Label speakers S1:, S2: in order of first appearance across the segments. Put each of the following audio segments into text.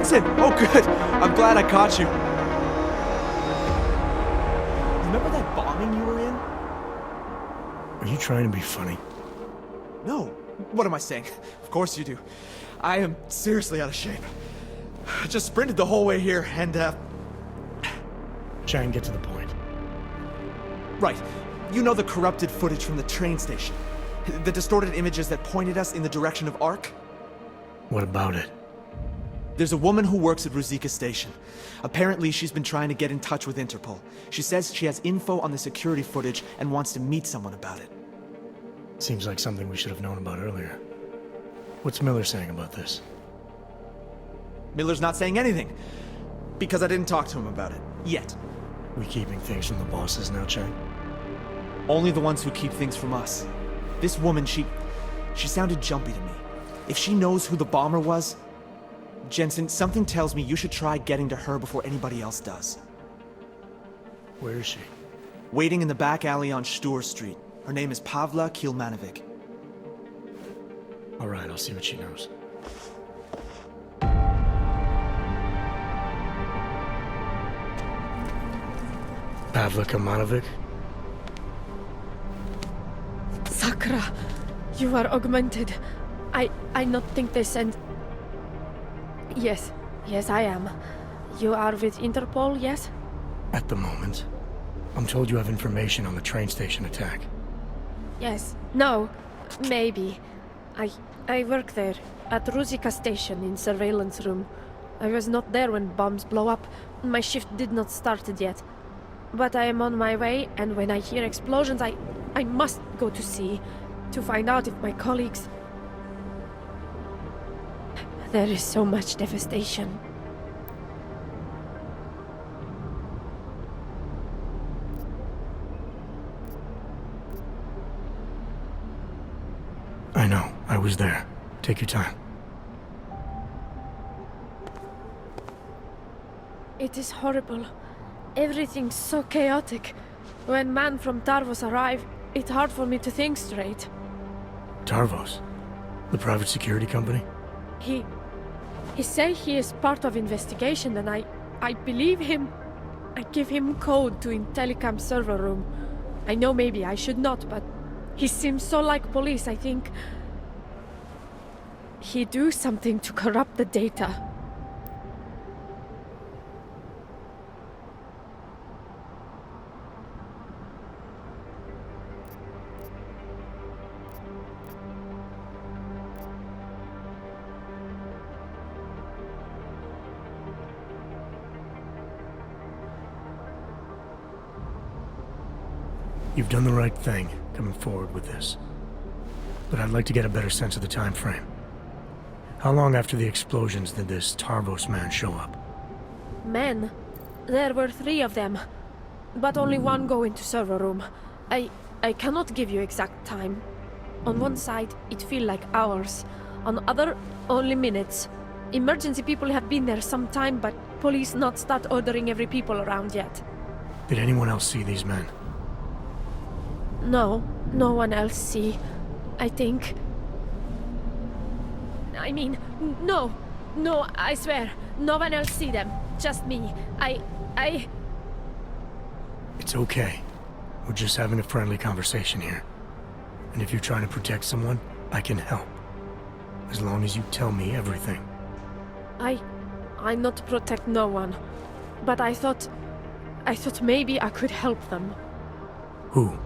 S1: Jensen! Oh, good. I'm glad I caught you. Remember that bombing you were in?
S2: Are you trying to be funny?
S1: No. What am I saying? Of course you do. I am seriously out of shape. I just sprinted the whole way here, and,
S2: Try and get to the point.
S1: Right. You know the corrupted footage from the train station? The distorted images that pointed us in the direction of Ark?
S2: What about it?
S1: There's a woman who works at Ruzicka Station. Apparently, she's been trying to get in touch with Interpol. She says she has info on the security footage and wants to meet someone about it.
S2: Seems like something we should have known about earlier. What's Miller saying about this?
S1: Miller's not saying anything. Because I didn't talk to him about it. Yet.
S2: We keeping things from the bosses now, Chang?
S1: Only the ones who keep things from us. This woman, she sounded jumpy to me. If she knows who the bomber was... Jensen, something tells me you should try getting to her before anybody else does.
S2: Where is she?
S1: Waiting in the back alley on Stur Street. Her name is Pavla Kilmanovic.
S2: All right, I'll see what she knows. Pavla Kilmanovic?
S3: Sakra, you are augmented. I not think they sent... Yes, I am. You are with Interpol, yes?
S2: At the moment. I'm told you have information on the train station attack.
S3: Yes. No. Maybe. I work there, at Ruzicka Station in surveillance room. I was not there when bombs blow up. My shift did not started yet. But I am on my way, and when I hear explosions, I must go to see, to find out if my colleagues... There is so much devastation.
S2: I know. I was there. Take your time.
S3: It is horrible. Everything's so chaotic. When man from Tarvos arrive, it's hard for me to think straight.
S2: Tarvos? The private security company?
S3: He say he is part of investigation, and I believe him. I give him code to Intellicam server room. I know maybe I should not, but he seems so like police, I think. He do something to corrupt the data.
S2: You've done the right thing, coming forward with this. But I'd like to get a better sense of the time frame. How long after the explosions did this Tarvos man show up?
S3: Men? There were 3 of them. But only one go into server room. I cannot give you exact time. On one side, it feel like hours. On other, only minutes. Emergency people have been there some time, but police not start ordering every people around yet.
S2: Did anyone else see these men?
S3: No, no one else see. I think... I mean, no, I swear. No one else see them. Just me.
S2: It's okay. We're just having a friendly conversation here. And if you're trying to protect someone, I can help. As long as you tell me everything.
S3: I not protect no one. But I thought maybe I could help them.
S2: Who?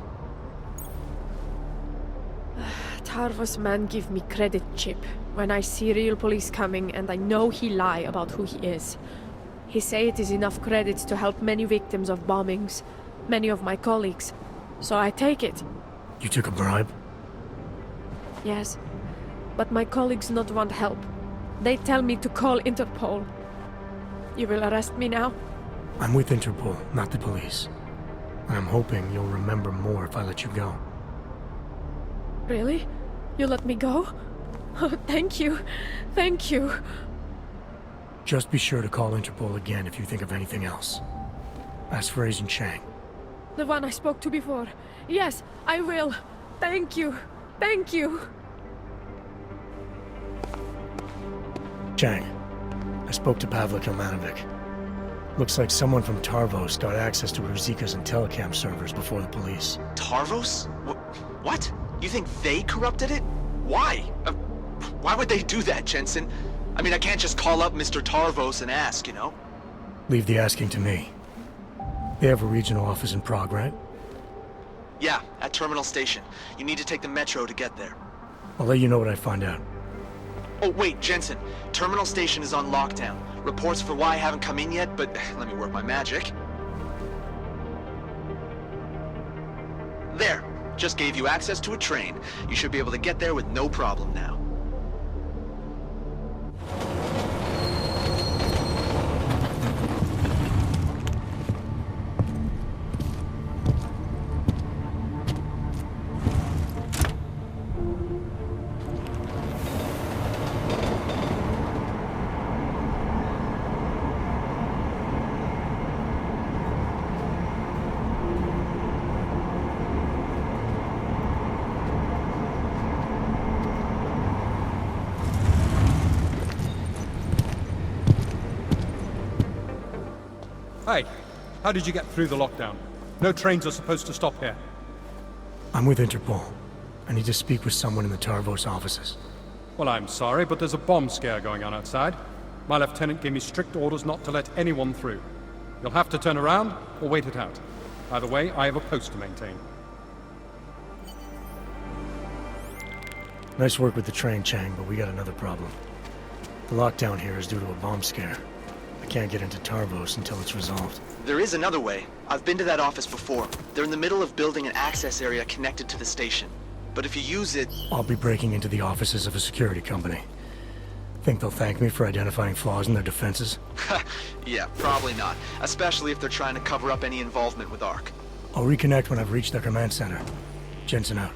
S3: Tarvos man give me credit chip when I see real police coming, and I know he lie about who he is. He say it is enough credits to help many victims of bombings, many of my colleagues. So I take it.
S2: You took a bribe?
S3: Yes, but my colleagues not want help. They tell me to call Interpol. You will arrest me now?
S2: I'm with Interpol, not the police. And I'm hoping you'll remember more if I let you go.
S3: Really? You let me go? Oh, thank you. Thank you.
S2: Just be sure to call Interpol again if you think of anything else. Ask for Agent Chang.
S3: The one I spoke to before. Yes, I will. Thank you. Thank you.
S2: Chang, I spoke to Pavla Kilmanovic. Looks like someone from Tarvos got access to Ruzika's and telecam servers before the police.
S1: Tarvos? What? You think they corrupted it? Why? Why would they do that, Jensen? I mean, I can't just call up Mr. Tarvos and ask, you know?
S2: Leave the asking to me. They have a regional office in Prague, right?
S1: Yeah, at Terminal Station. You need to take the metro to get there.
S2: I'll let you know what I find out.
S1: Oh, wait, Jensen. Terminal Station is on lockdown. Reports for why haven't come in yet, but let me work my magic. There. Just gave you access to a train. You should be able to get there with no problem now.
S4: Hey, how did you get through the lockdown? No trains are supposed to stop here.
S2: I'm with Interpol. I need to speak with someone in the Tarvos offices.
S4: Well, I'm sorry, but there's a bomb scare going on outside. My lieutenant gave me strict orders not to let anyone through. You'll have to turn around or wait it out. Either way, I have a post to maintain.
S2: Nice work with the train, Chang, but we got another problem. The lockdown here is due to a bomb scare. I can't get into Tarvos until it's resolved.
S1: There is another way. I've been to that office before. They're in the middle of building an access area connected to the station. But if you use it...
S2: I'll be breaking into the offices of a security company. Think they'll thank me for identifying flaws in their defenses?
S1: Yeah, probably not. Especially if they're trying to cover up any involvement with ARC.
S2: I'll reconnect when I've reached their command center. Jensen out.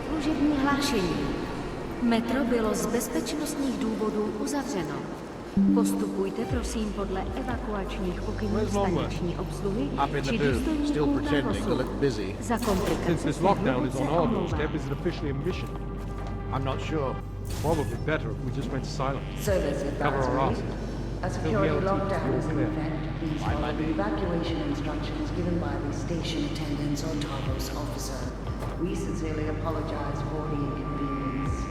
S5: Služební hlášení. Metro bylo z bezpečnostních důvodů uzavřeno. Postupujte prosím podle evakuačních pokynů staniční obsluhy či důstojníků Tarvosu. Za komplikace
S4: Since this lockdown is on our doorstep, is it officially a mission?
S6: I'm not sure.
S4: Probably better if we just went silent.
S5: Service
S4: Cover our
S5: advisory.
S4: asses.
S5: A security
S4: Fill the LT,
S5: lockdown is in
S4: clear.
S5: effect. Please follow the evacuation instructions given by the station attendants or Tarvos officer. We sincerely apologize for the inconvenience.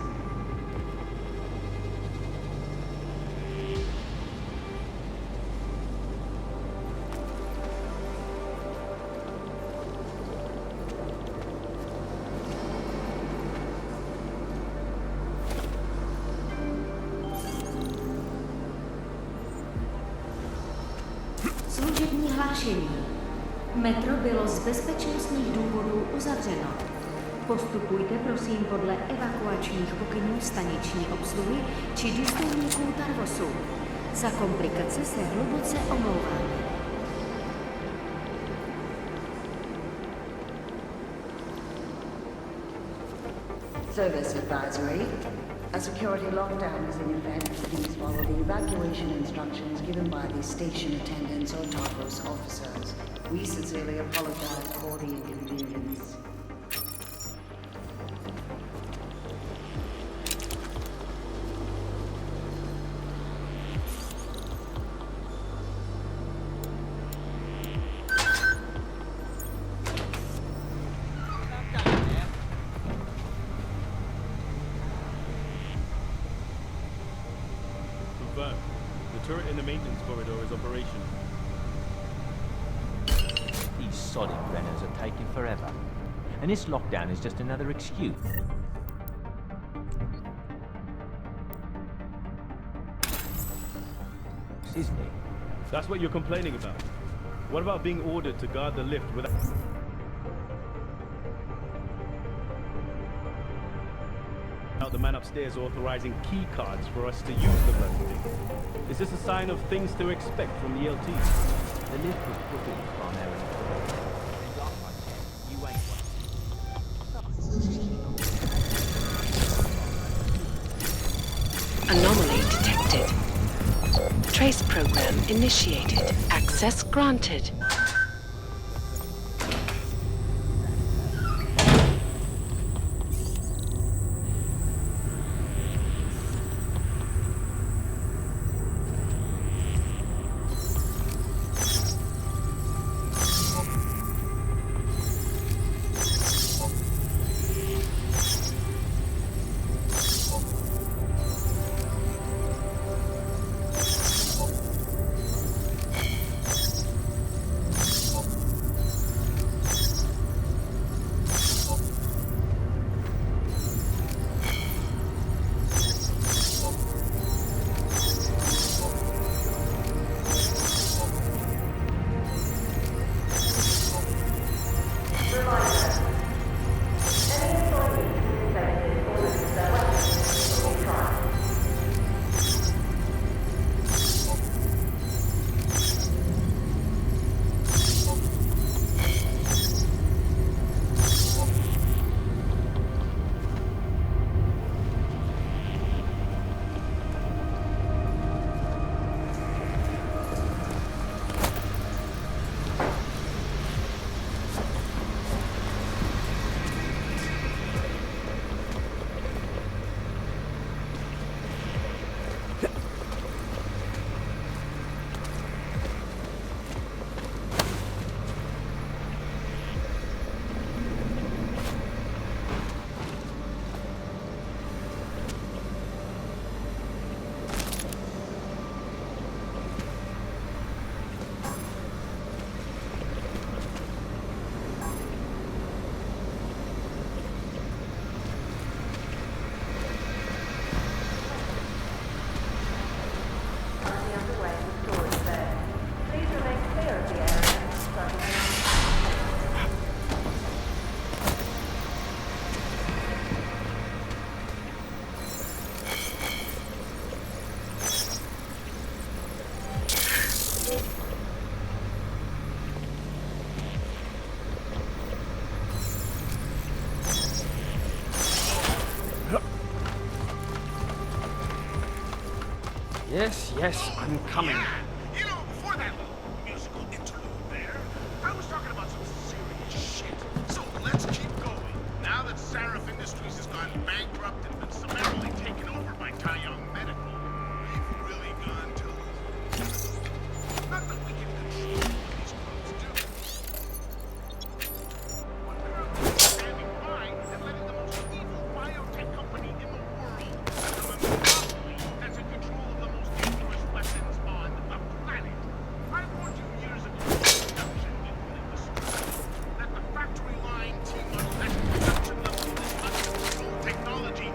S5: Hlášení. Metro bylo z bezpečnostních důvodů uzavřeno. Postupujte prosím podle evakuačních pokynů staniční obsluhy či důstojníků Tarvosu. Za komplikace se hluboce omlouváme. Service advisory. A security lockdown is in effect. Please follow the evacuation instructions given by the station attendants or Tarvos officers. We sincerely apologize for the inconvenience.
S6: Confirmed. The turret in the maintenance corridor is operational.
S7: These sodden renners are taking forever. And this lockdown is just another excuse. Isn't it?
S6: That's what you're complaining about. What about being ordered to guard the lift without... the man upstairs authorizing key cards for us to use the bloody thing? Is this a sign of things to expect from the LT?
S7: The lift was put in primarily for and got my cat. You ain't one.
S8: Anomaly detected. Trace program initiated. Access granted.
S9: Yes, yes, I'm coming.
S10: You know, before that little musical interlude there, I was talking about some serious shit. So let's keep going. Now that Sarif Industries has gone bankrupt and been summarily taken over by Taeyong Medical, we've really gone to... Not that we can control what these groups do. We're currently standing by and letting the most evil biotech company in the world become a monopoly that's in control of the most dangerous weapons on the planet. I warned you years ago that production equaling destruction, that the factory line team on that production level of this uncontrolled technology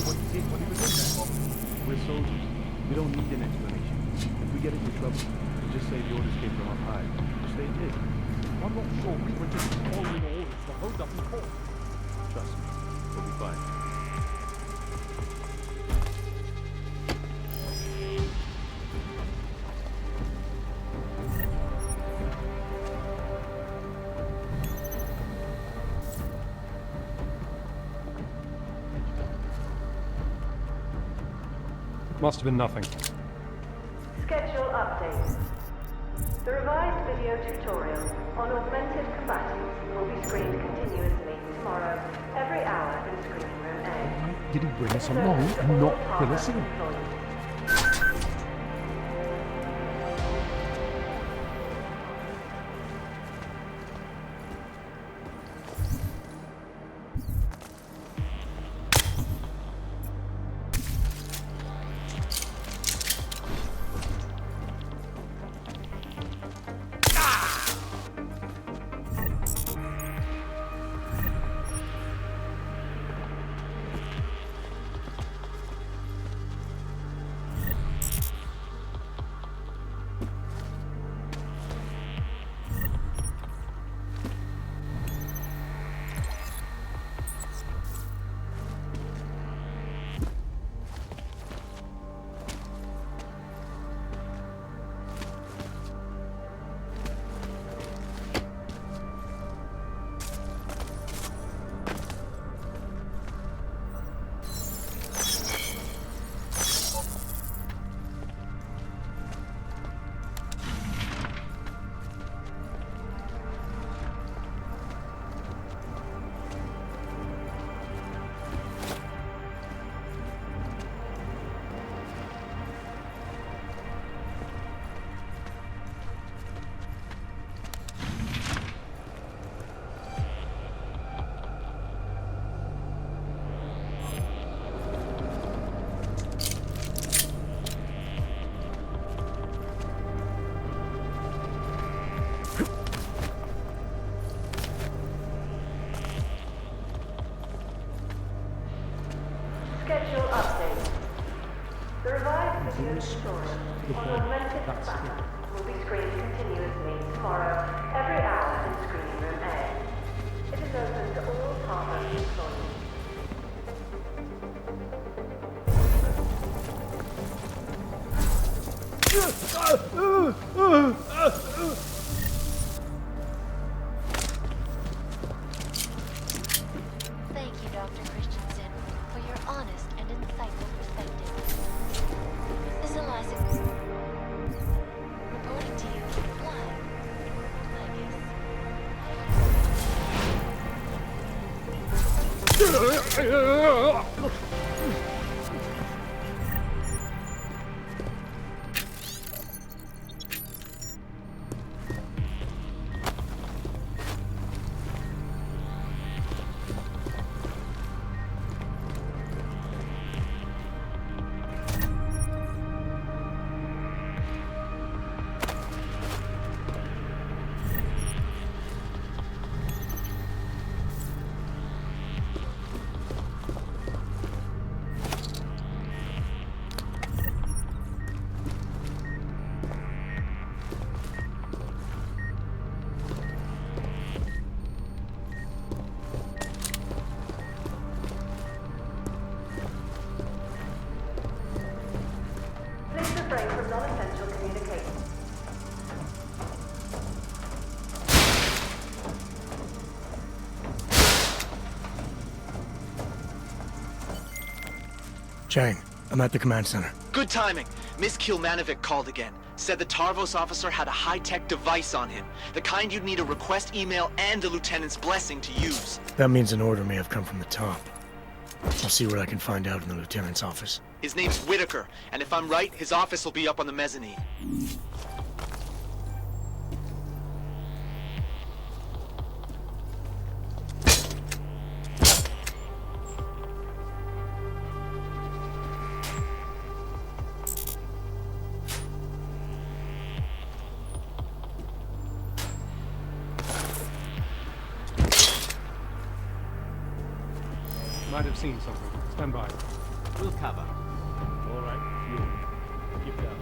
S6: what he did when he was in there. We're soldiers. We don't need an explanation. If we get into trouble, we just say the orders came from up high, which they did.
S9: I'm not sure we were just following orders to hold up in court.
S6: Trust me, we'll be fine.
S4: Must have been nothing.
S11: Schedule update. The revised video tutorial on augmented combatants will be screened continuously tomorrow, every hour in screening room A.
S9: Why did he bring us along and not fill us in?
S11: Schedule update. The revised video tutorial on augmented combatants will be screened continuously tomorrow, every hour in screening room A. It is open to all Harvard employees.
S12: Thank you, Dr. Christensen, for your honest and insightful perspective. This is Eliza. Reporting to you live, I guess. Please refrain from non-essential communication.
S2: Chang, I'm at the command center.
S1: Good timing. Miss Kilmanovic called again. Said the Tarvos officer had a high-tech device on him. The kind you'd need a request email and the lieutenant's blessing to use.
S2: That means an order may have come from the top. I'll see what I can find out in the lieutenant's office.
S1: His name's Whitaker, and if I'm right, his office will be up on the mezzanine.
S4: Might have seen something. Stand by.
S7: We'll cover.
S6: All right, you. Keep down.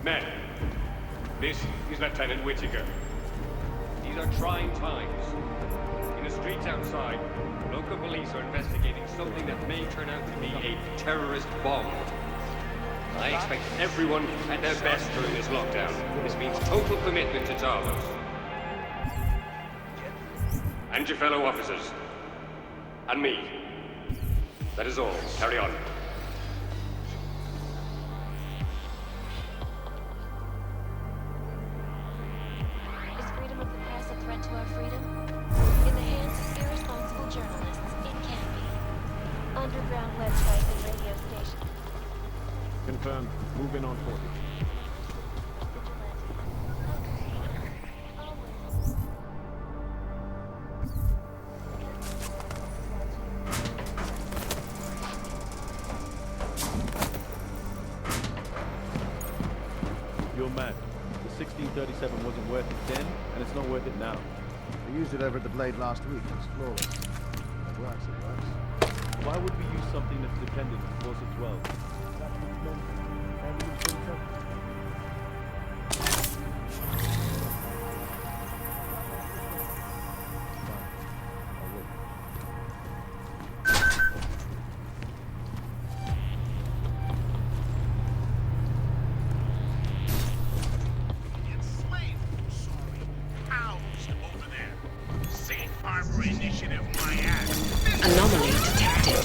S13: Men, this is Lieutenant Whittaker. These are trying times. In the streets outside, local police are investigating something that may turn out to be a terrorist bomb. I expect everyone at their best during this lockdown. This means total commitment to Talos. And your fellow officers. And me. That is all. Carry on.
S12: Is freedom of the press a threat to our freedom? In the hands of irresponsible journalists, it can be. Underground websites and radio stations.
S6: Confirmed. Move in on 40. You're mad. The 1637 wasn't worth it then, and it's not worth it now.
S14: I used it over at the Blade last week. It's flawless. It works, it works.
S6: Why would we use something that's dependent on force of 12?
S10: Enslaved, sorry. Housed over there. Safe Harbor Initiative, my ass.
S8: Anomaly detected.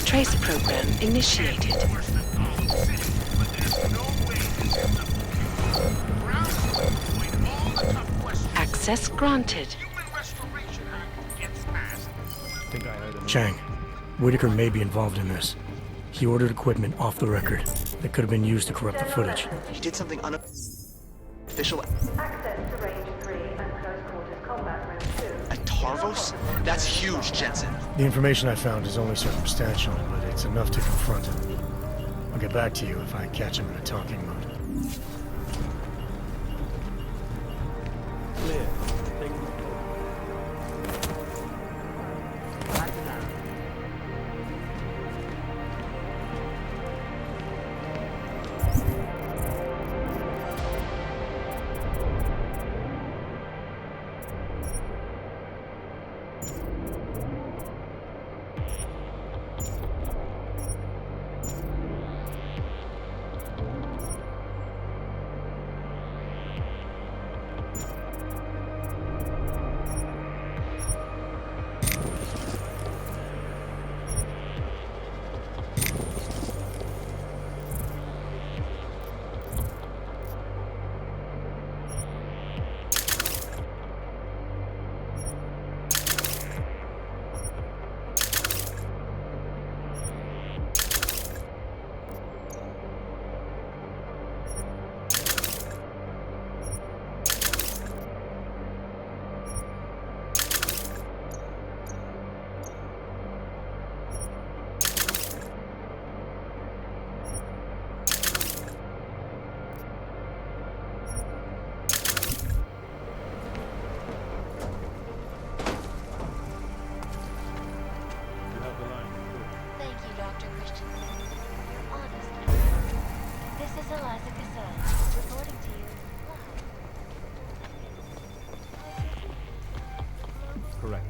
S8: Trace program initiated.
S10: Worse than Gotham City, but there's no way this ends up ground zero to avoid all the tough questions.
S8: Access granted.
S10: Human Restoration Act gets passed.
S6: I think I heard him.
S2: Chang, Whittaker may be involved in this. He ordered equipment off the record that could have been used to corrupt the footage.
S1: He did something unofficial
S11: Access to Range 3 and Close Quarters Combat Room 2.
S1: at Tarvos? That's huge, Jensen.
S2: The information I found is only circumstantial, but it's enough to confront him. I'll get back to you if I catch him in a talking mood.
S6: Clear. Take this. Correct.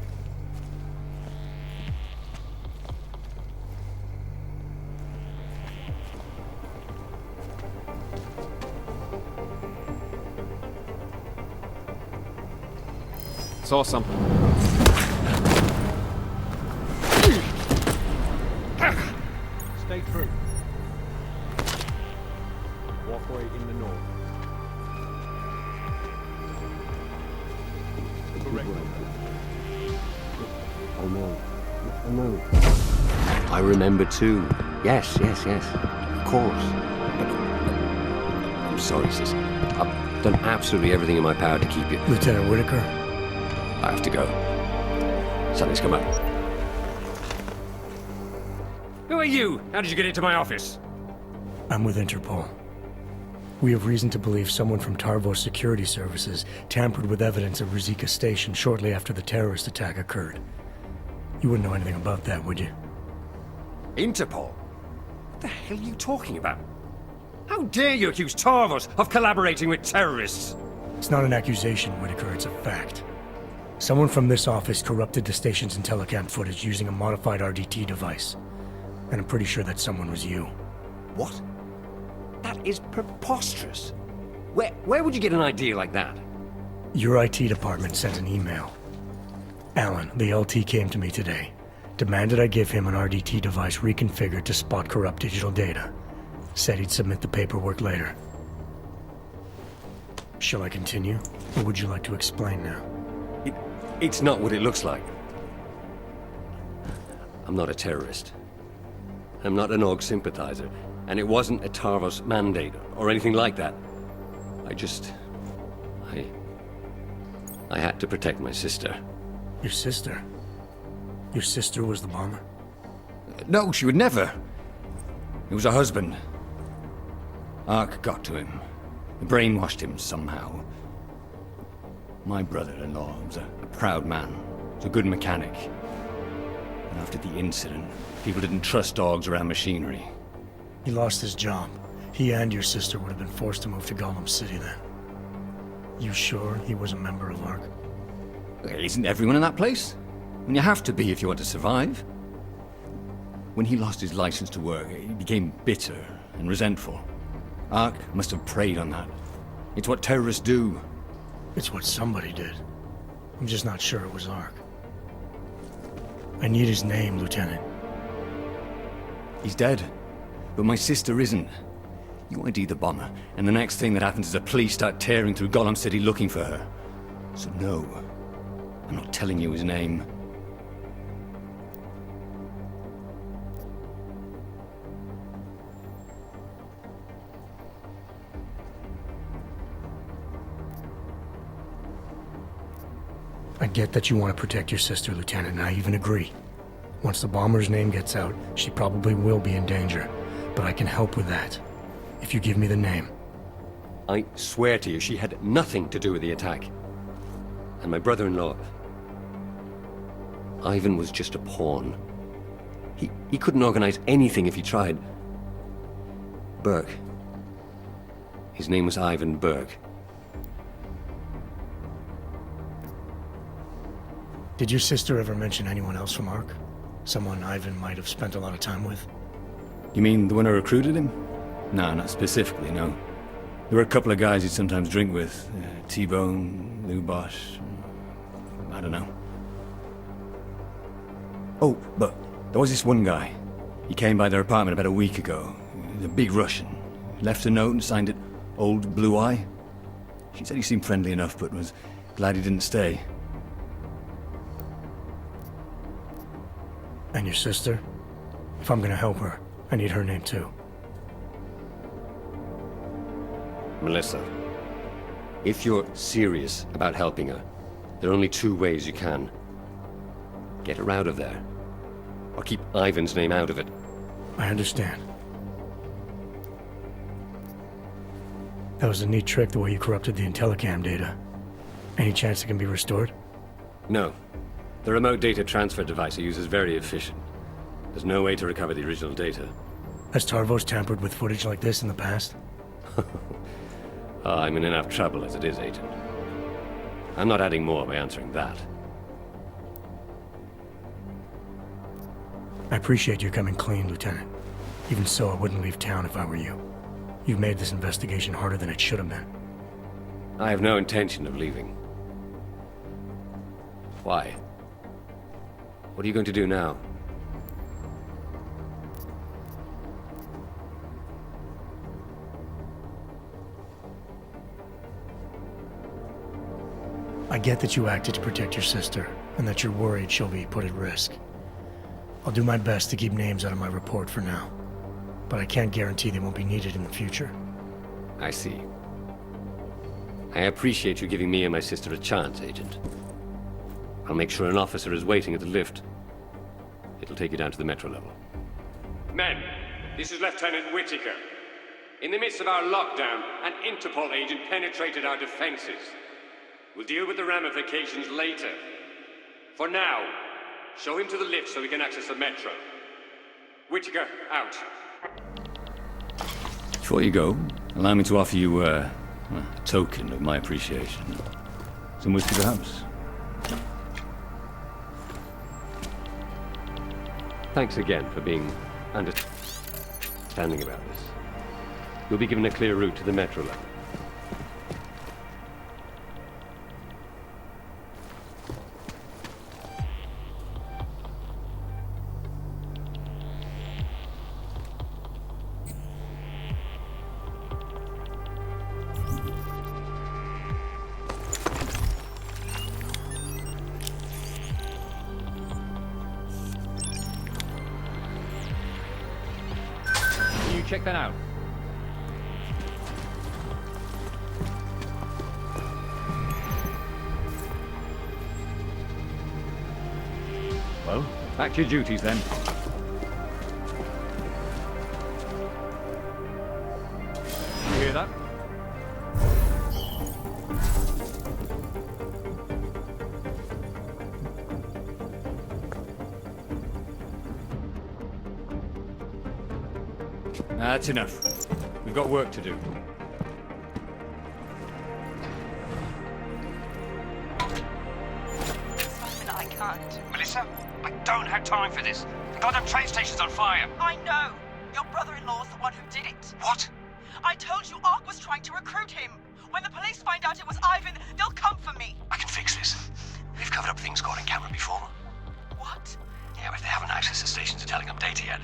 S15: Saw something.
S6: Stay true. Walkway in the north. Correct.
S16: Oh no. Oh no. I remember too. Yes. Of course. I'm sorry, sis. I've done absolutely everything in my power to keep you.
S2: Lieutenant Whittaker?
S16: I have to go. Something's come up.
S13: Who are you? How did you get into my office?
S2: I'm with Interpol. We have reason to believe someone from Tarvos Security Services tampered with evidence at Ruzicka Station shortly after the terrorist attack occurred. You wouldn't know anything about that, would you?
S13: Interpol? What the hell are you talking about? How dare you accuse Tarvos of collaborating with terrorists?
S2: It's not an accusation, Whitaker, it's a fact. Someone from this office corrupted the station's telecam footage using a modified RDT device. And I'm pretty sure that someone was you.
S13: What? That is preposterous. Where would you get an idea like that?
S2: Your IT department sent an email. Alan, the LT, came to me today. Demanded I give him an RDT device reconfigured to spot corrupt digital data. Said he'd submit the paperwork later. Shall I continue? Or would you like to explain now?
S13: It's not what it looks like. I'm not a terrorist. I'm not an AUG sympathizer. And it wasn't a Tarvos mandate or anything like that. I had to protect my sister.
S2: Your sister? Your sister was the bomber?
S13: No, she would never. It was her husband. Ark got to him. Brainwashed him somehow. My brother-in-law was a proud man. Was a good mechanic. And after the incident, people didn't trust dogs around machinery.
S2: He lost his job. He and your sister would have been forced to move to Gollum City then. You sure he was a member of ARC?
S13: Isn't everyone in that place? And you have to be if you want to survive. When he lost his license to work, he became bitter and resentful. ARC must have preyed on that. It's what terrorists do.
S2: It's what somebody did. I'm just not sure it was ARC. I need his name, Lieutenant.
S13: He's dead. But my sister isn't. You ID the bomber, and the next thing that happens is the police start tearing through Gollum City looking for her. So no, I'm not telling you his name.
S2: I get that you want to protect your sister, Lieutenant, and I even agree. Once the bomber's name gets out, she probably will be in danger. But I can help with that, if you give me the name.
S13: I swear to you, she had nothing to do with the attack. And my brother-in-law... Ivan was just a pawn. He couldn't organize anything if he tried. Burke. His name was Ivan Burke.
S2: Did your sister ever mention anyone else from ARC? Someone Ivan might have spent a lot of time with?
S13: You mean the one who recruited him? No, not specifically, no. There were a couple of guys he'd sometimes drink with. T-Bone, Lou Bosch... I don't know. Oh, but there was this one guy. He came by their apartment about a week ago. He was a big Russian. He left a note and signed it Old Blue Eye. She said he seemed friendly enough, but was glad he didn't stay.
S2: And your sister? If I'm gonna help her, I need her name too.
S13: Melissa. If you're serious about helping her, there are only two ways you can. Get her out of there. Or keep Ivan's name out of it.
S2: I understand. That was a neat trick, the way you corrupted the Intellicam data. Any chance it can be restored?
S13: No. The remote data transfer device I use is very efficient. There's no way to recover the original data.
S2: Has Tarvos tampered with footage like this in the past?
S13: I'm in enough trouble as it is, Agent. I'm not adding more by answering that.
S2: I appreciate you coming clean, Lieutenant. Even so, I wouldn't leave town if I were you. You've made this investigation harder than it should have been.
S13: I have no intention of leaving. Why? What are you going to do now?
S2: I get that you acted to protect your sister, and that you're worried she'll be put at risk. I'll do my best to keep names out of my report for now, but I can't guarantee they won't be needed in the future.
S13: I see. I appreciate you giving me and my sister a chance, Agent. I'll make sure an officer is waiting at the lift. It'll take you down to the metro level. Men, this is Lieutenant Whitaker. In the midst of our lockdown, an Interpol agent penetrated our defenses. We'll deal with the ramifications later. For now, show him to the lift so we can access the metro. Whitaker, out.
S17: Before you go, allow me to offer you a token of my appreciation. Some whiskey, perhaps?
S13: Thanks again for being understanding about this. You'll be given a clear route to the metro level.
S7: Check that out.
S17: Well, back to your duties then.
S4: You hear that?
S17: That's enough. We've got work to do.
S18: Simon, I can't.
S19: Melissa, I don't have time for this. The goddamn train station's on fire.
S18: I know. Your brother-in-law's the one who did it.
S19: What?
S18: I told you Ark was trying to recruit him. When the police find out it was Ivan, they'll come for me.
S19: I can fix this. We've covered up things caught in camera before.
S18: What?
S19: Yeah, but they haven't accessed the stations to telling them data yet.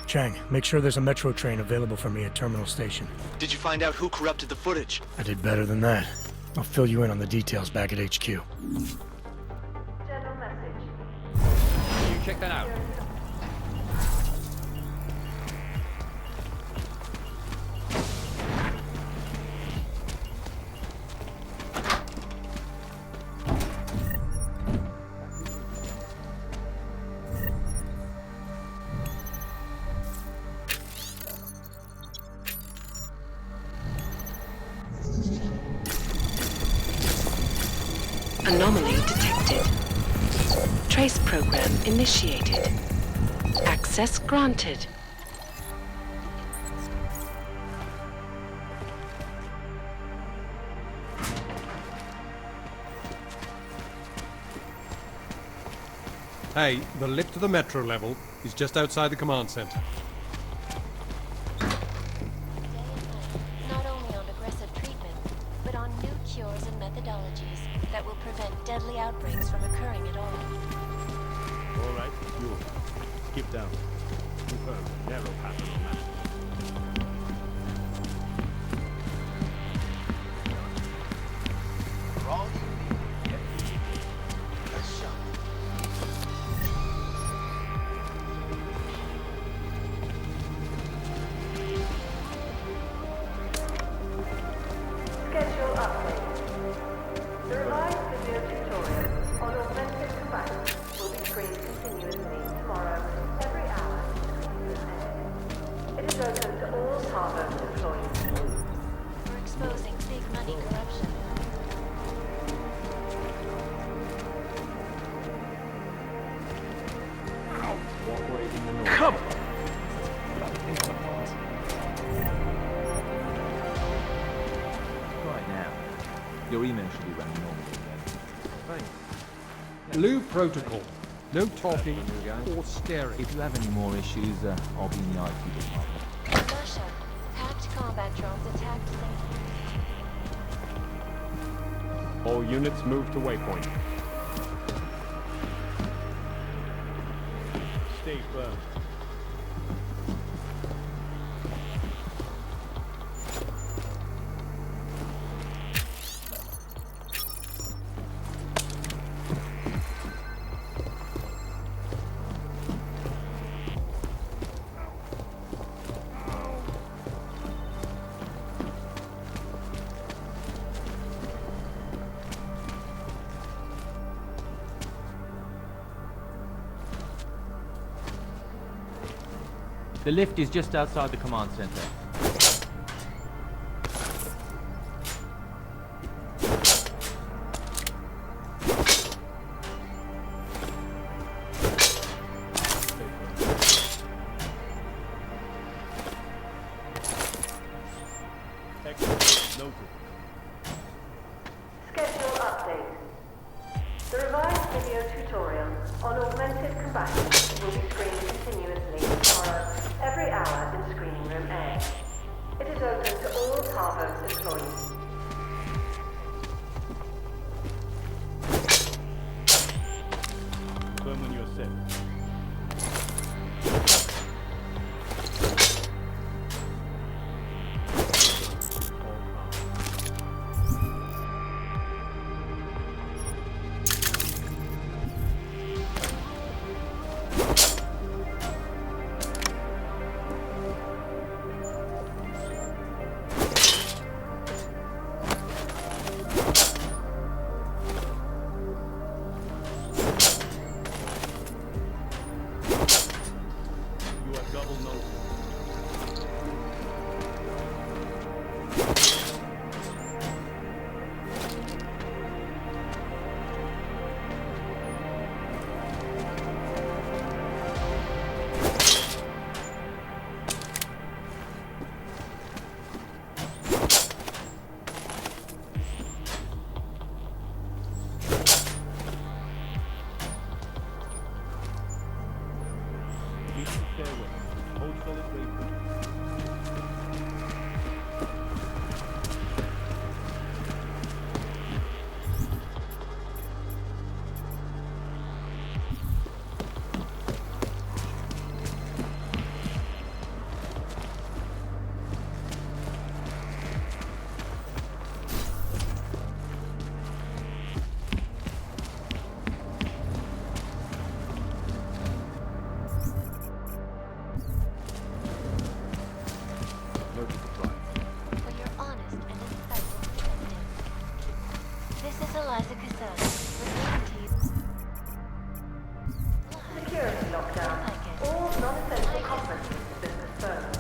S2: Chang, make sure there's a metro train available for me at Terminal Station.
S1: Did you find out who corrupted the footage?
S2: I did better than that. I'll fill you in on the details back at HQ.
S11: General message.
S7: You check that out.
S8: Anomaly detected. Trace program initiated. Access granted.
S4: Hey, the lift to the metro level is just outside the command center.
S12: Not only on aggressive treatment, but on new cures and methodologies that will prevent deadly outbreaks from occurring at all.
S6: All right, you. Skip down. Confirm. Narrow pattern on map.
S10: Wrong?
S11: Schedule update. The revised video tutorial on augmented combatants will be screened continuously tomorrow, every hour. It is open to all Tarvos employees.
S12: We're exposing big money corruption.
S14: Come on!
S7: Right now, your email should be running normally again.
S4: Blue protocol. No talking or staring.
S7: If you have any more issues, I'll be in the IT department.
S12: Russia. Hacked combat drones attacked St.
S6: All units move to waypoint. Stay firm.
S7: The lift is just outside the command center.
S11: Schedule update. The revised video tutorial on augmented combatants will be screened continuously tomorrow, every hour in Screening Room A. It is open to all Tarvos employees.
S6: Confirm when you're set.
S11: Security lockdown. All non-essential conferences have been postponed.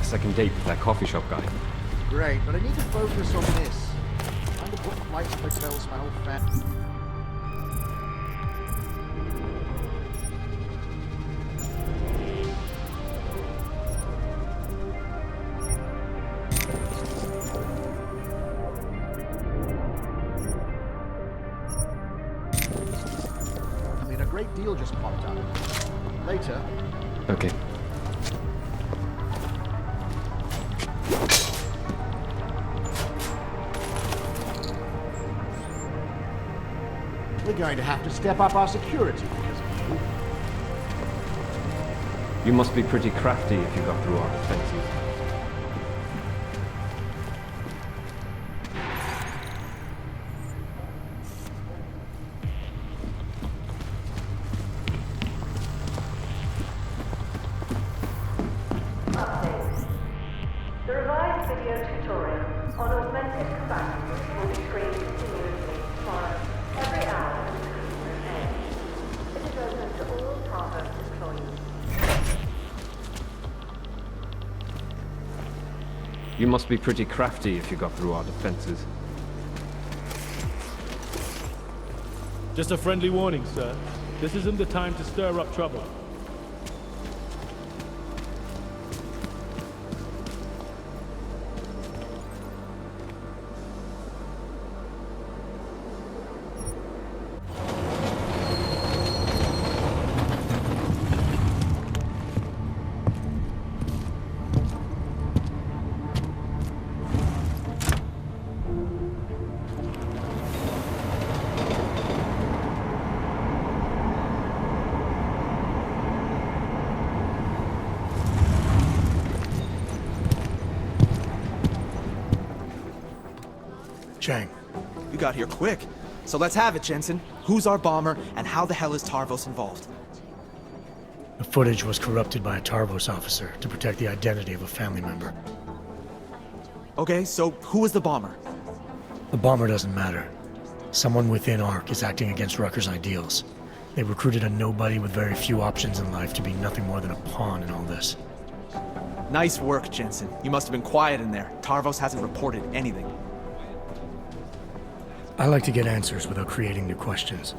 S15: Second date with that coffee shop guy.
S14: Great, but I need to focus on this. Trying to book flights and hotels for my whole family. I mean, a great deal just popped up. Later.
S15: Okay.
S14: We're going to have to step up our security because of you.
S15: You must be pretty crafty if you got through our defenses.
S11: Update. The revised video tutorial on augmented combatants will be screened continuously tomorrow, every hour in Screening Room A. It is open to all Tarvos employees.
S15: You must be pretty crafty if you got through our defenses.
S6: Just a friendly warning, sir. This isn't the time to stir up trouble.
S2: Chang.
S1: You got here quick. So let's have it, Jensen. Who's our bomber, and how the hell is Tarvos involved?
S2: The footage was corrupted by a Tarvos officer to protect the identity of a family member.
S1: Okay, so who is the bomber?
S2: The bomber doesn't matter. Someone within ARC is acting against Rucker's ideals. They recruited a nobody with very few options in life to be nothing more than a pawn in all this.
S1: Nice work, Jensen. You must have been quiet in there. Tarvos hasn't reported anything.
S2: I like to get answers without creating new questions.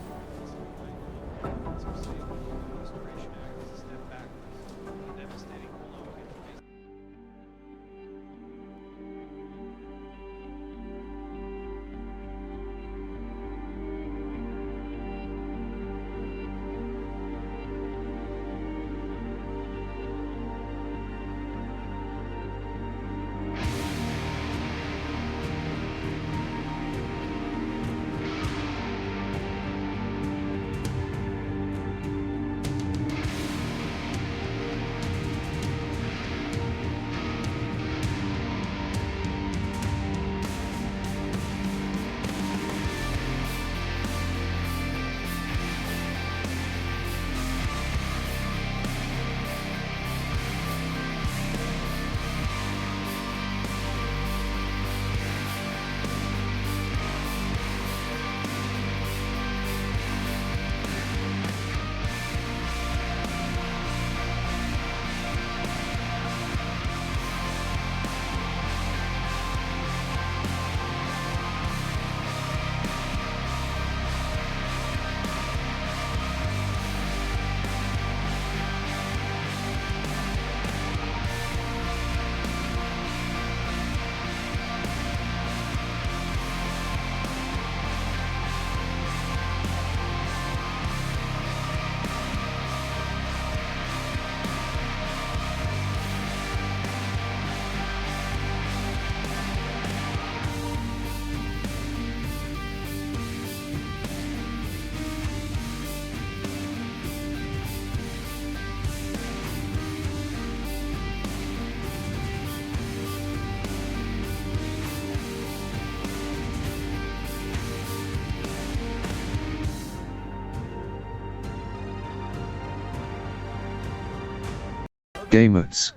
S20: Gamers.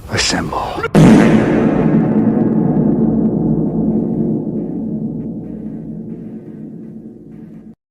S20: Assemble.